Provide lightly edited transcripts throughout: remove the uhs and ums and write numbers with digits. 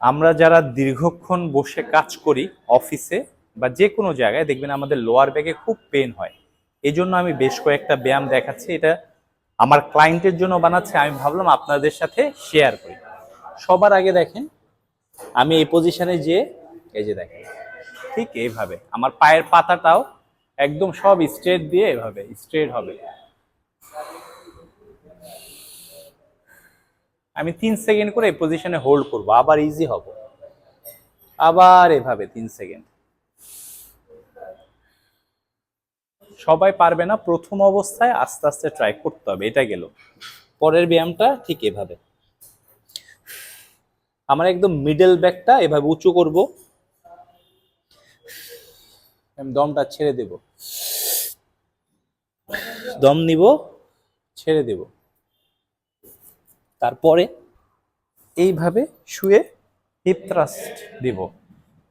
আমরা যারা দীর্ঘক্ষণ বসে কাজ করি অফিসে বা যে কোনো জায়গায়, দেখবেন আমাদের লোয়ার ব্যাকে খুব পেন হয়। এই জন্য আমি বেশ কয়েকটা ব্যায়াম দেখাচ্ছি। এটা আমার ক্লায়েন্টের জন্য বানাচ্ছি, আমি ভাবলাম আপনাদের সাথে শেয়ার করি। সবার আগে দেখেন, আমি এই পজিশনে যে এই যে দেখেন, ঠিক এইভাবে আমার পায়ের পাতাটাও একদম সব স্ট্রেট দিয়ে এভাবে স্ট্রেট হবে। আমি 3 সেকেন্ড করে এই পজিশনে হোল্ড করব, আবার ইজি হব, আবার এভাবে 3 সেকেন্ড। সবাই পারবে না প্রথম অবস্থায়, আস্তে আস্তে ট্রাই করতে হবে। এটা গেল। পরের ব্যায়ামটা ঠিক এভাবে, আমার একদম মিডল ব্যাকটা এভাবে উঁচু করব, আমি দমটা ছেড়ে দেব, দম নিব, ছেড়ে দেব, তারপরে এইভাবে শুয়ে হিপ থ্রাস্ট দিব।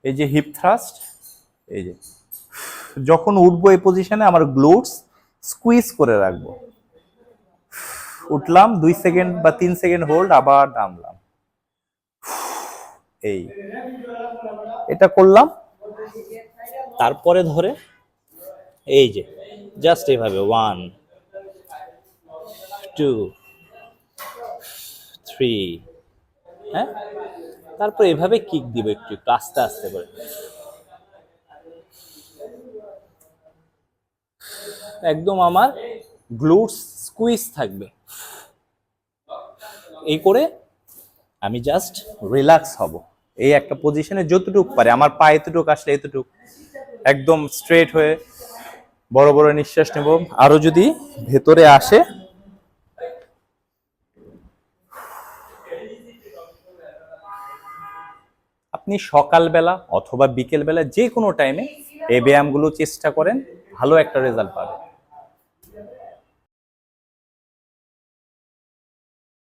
এই যে হিপ থ্রাস্ট, এই যে যখন উঠবো এই পজিশনে আমার গ্লুটস স্কুইজ করে রাখবো। উঠলাম 2 সেকেন্ড বা 3 সেকেন্ড হোল্ড, আবার নামলাম, এই এটা করলাম। তারপরে ধরে এই যে জাস্ট এইভাবে 1 2 3, হ্যাঁ, তারপর এভাবে কিক দিব একটু একটু আস্তে আস্তে করে, একদম আমার গ্লুটস স্কুইজ থাকবে। এই করে আমি জাস্ট রিল্যাক্স হব এই একটা পজিশনে, যতটুকু পারে আমার পা এতটুকু আসলে এতটুকু, একদম স্ট্রেট হয়ে বড় বড় নিঃশ্বাস নেব। আরো যদি ভেতরে আসে, আপনি সকালবেলা অথবা বিকেলবেলা যে কোনো টাইমে এই ব্যায়ামগুলো চেষ্টা করেন, ভালো একটা রেজাল্ট পাবেন।